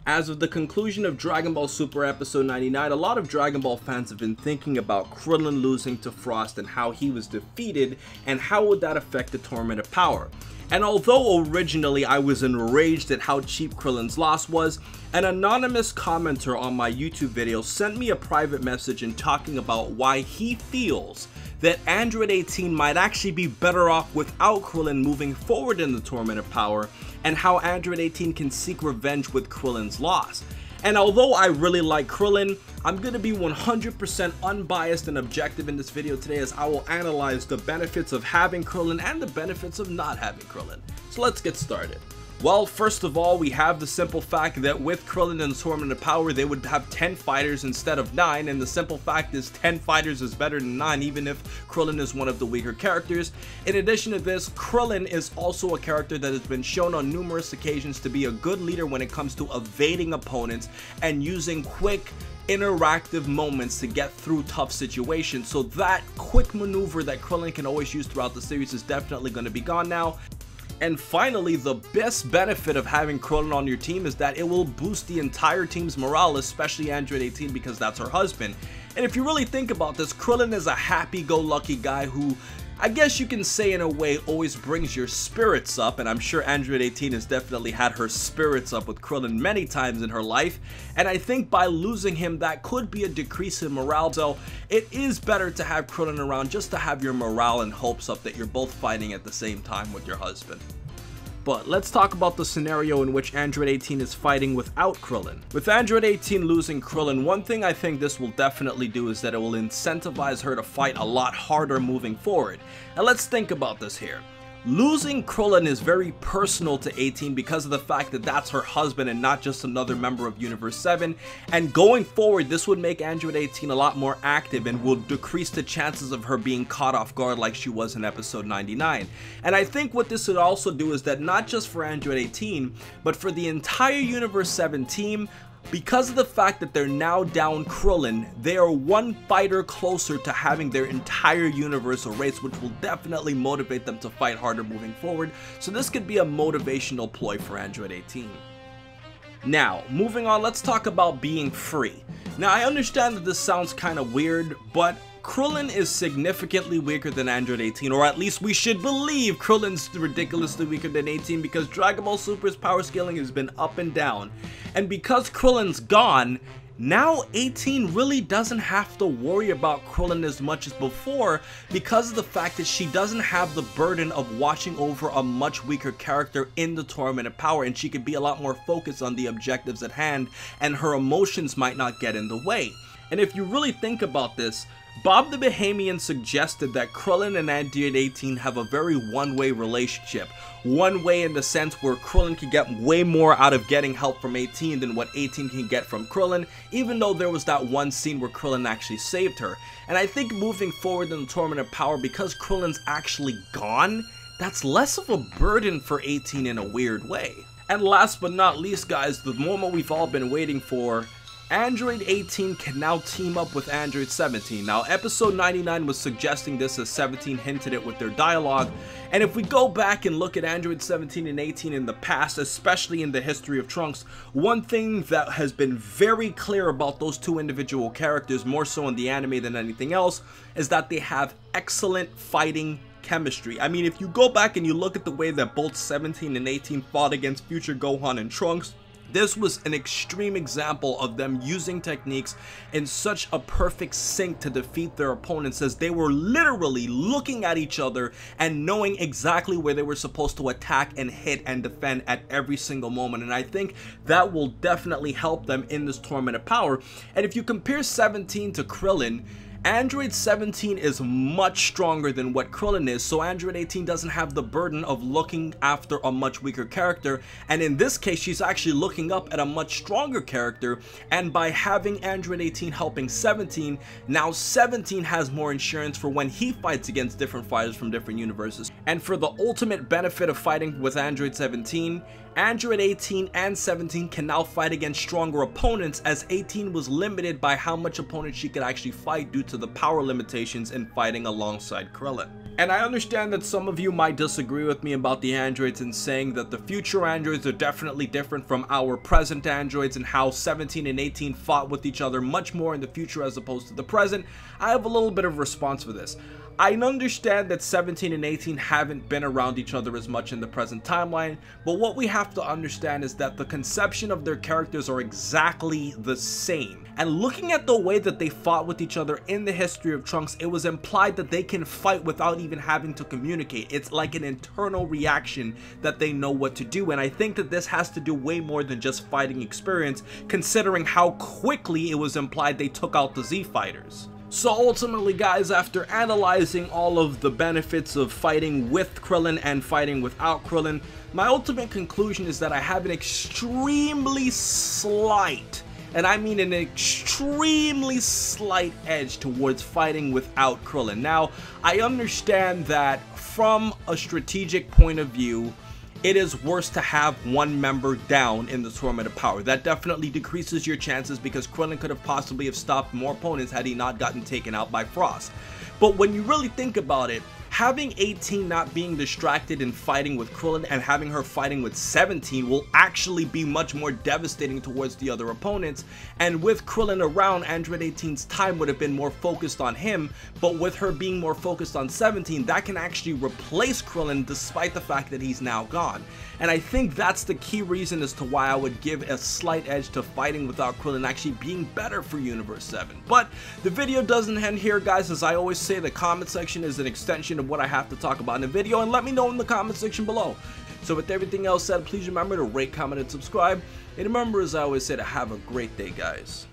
As of the conclusion of Dragon Ball Super Episode 99, a lot of Dragon Ball fans have been thinking about Krillin losing to Frost and how he was defeated and how would that affect the Tournament of Power. And although originally I was enraged at how cheap Krillin's loss was, an anonymous commenter on my YouTube video sent me a private message and talking about why he feels that Android 18 might actually be better off without Krillin moving forward in the Tournament of Power, and how Android 18 can seek revenge with Krillin's loss. And although I really like Krillin, I'm going to be 100% unbiased and objective in this video today, as I will analyze the benefits of having Krillin and the benefits of not having Krillin. So let's get started. Well, first of all, we have the simple fact that with Krillin in the Tournament of Power, they would have 10 fighters instead of 9, and the simple fact is 10 fighters is better than 9, even if Krillin is one of the weaker characters. In addition to this, Krillin is also a character that has been shown on numerous occasions to be a good leader when it comes to evading opponents and using quick, interactive moments to get through tough situations. So that quick maneuver that Krillin can always use throughout the series is definitely going to be gone now. And finally, the best benefit of having Krillin on your team is that it will boost the entire team's morale, especially Android 18, because that's her husband. And if you really think about this, Krillin is a happy-go-lucky guy who, I guess you can say in a way, always brings your spirits up, and I'm sure Android 18 has definitely had her spirits up with Krillin many times in her life, and I think by losing him, that could be a decrease in morale. So it is better to have Krillin around just to have your morale and hopes up that you're both fighting at the same time with your husband. But let's talk about the scenario in which Android 18 is fighting without Krillin. With Android 18 losing Krillin, one thing I think this will definitely do is that it will incentivize her to fight a lot harder moving forward. And let's think about this here. Losing Krillin is very personal to 18 because of the fact that that's her husband and not just another member of Universe 7, and going forward this would make Android 18 a lot more active and will decrease the chances of her being caught off guard like she was in episode 99. And I think what this would also do is that not just for Android 18, but for the entire Universe 7 team, because of the fact that they're now down Krillin, they are one fighter closer to having their entire universe erased, which will definitely motivate them to fight harder moving forward. So this could be a motivational ploy for Android 18. Now, moving on, let's talk about being free. Now, I understand that this sounds kind of weird, but Krillin is significantly weaker than Android 18, or at least we should believe Krillin's ridiculously weaker than 18, because Dragon Ball Super's power scaling has been up and down. And because Krillin's gone, now 18 really doesn't have to worry about Krillin as much as before, because of the fact that she doesn't have the burden of watching over a much weaker character in the Tournament of Power, and she could be a lot more focused on the objectives at hand, and her emotions might not get in the way. And if you really think about this, Bob the Bahamian suggested that Krillin and Android 18 have a very one-way relationship. One way in the sense where Krillin can get way more out of getting help from 18 than what 18 can get from Krillin, even though there was that one scene where Krillin actually saved her. And I think moving forward in the Tournament of Power, because Krillin's actually gone, that's less of a burden for 18 in a weird way. And last but not least, guys, the moment we've all been waiting for, Android 18 can now team up with Android 17. Now, episode 99 was suggesting this as 17 hinted it with their dialogue, and if we go back and look at Android 17 and 18 in the past, especially in the history of Trunks, one thing that has been very clear about those two individual characters, more so in the anime than anything else, is that they have excellent fighting chemistry. I mean, if you go back and you look at the way that both 17 and 18 fought against future Gohan and Trunks, this was an extreme example of them using techniques in such a perfect sync to defeat their opponents, as they were literally looking at each other and knowing exactly where they were supposed to attack and hit and defend at every single moment. And I think that will definitely help them in this Tournament of Power. And if you compare 17 to Krillin, Android 17 is much stronger than what Krillin is, so Android 18 doesn't have the burden of looking after a much weaker character, and in this case she's actually looking up at a much stronger character, and by having Android 18 helping 17, now 17 has more insurance for when he fights against different fighters from different universes. And for the ultimate benefit of fighting with Android 17, Android 18 and 17 can now fight against stronger opponents, as 18 was limited by how much opponents she could actually fight due to the power limitations in fighting alongside Krillin. And I understand that some of you might disagree with me about the androids and saying that the future androids are definitely different from our present androids and how 17 and 18 fought with each other much more in the future as opposed to the present. I have a little bit of a response for this. I understand that 17 and 18 haven't been around each other as much in the present timeline, but what we have to understand is that the conception of their characters are exactly the same. And looking at the way that they fought with each other in the history of Trunks, it was implied that they can fight without even having to communicate. It's like an internal reaction that they know what to do, and I think that this has to do way more than just fighting experience, considering how quickly it was implied they took out the Z fighters. So ultimately, guys, after analyzing all of the benefits of fighting with Krillin and fighting without Krillin, my ultimate conclusion is that I have an extremely slight, and I mean an extremely slight edge towards fighting without Krillin. Now, I understand that from a strategic point of view, it is worse to have one member down in the Tournament of Power. That definitely decreases your chances because Krillin could have possibly have stopped more opponents had he not gotten taken out by Frost. But when you really think about it, having 18 not being distracted in fighting with Krillin and having her fighting with 17 will actually be much more devastating towards the other opponents. And with Krillin around, Android 18's time would have been more focused on him, but with her being more focused on 17, that can actually replace Krillin despite the fact that he's now gone. And I think that's the key reason as to why I would give a slight edge to fighting without Krillin actually being better for Universe 7. But the video doesn't end here, guys. As I always say, the comment section is an extension of what I have to talk about in the video, and let me know in the comment section below. So with everything else said, please remember to rate, comment, and subscribe. And remember, as I always say, to have a great day, guys.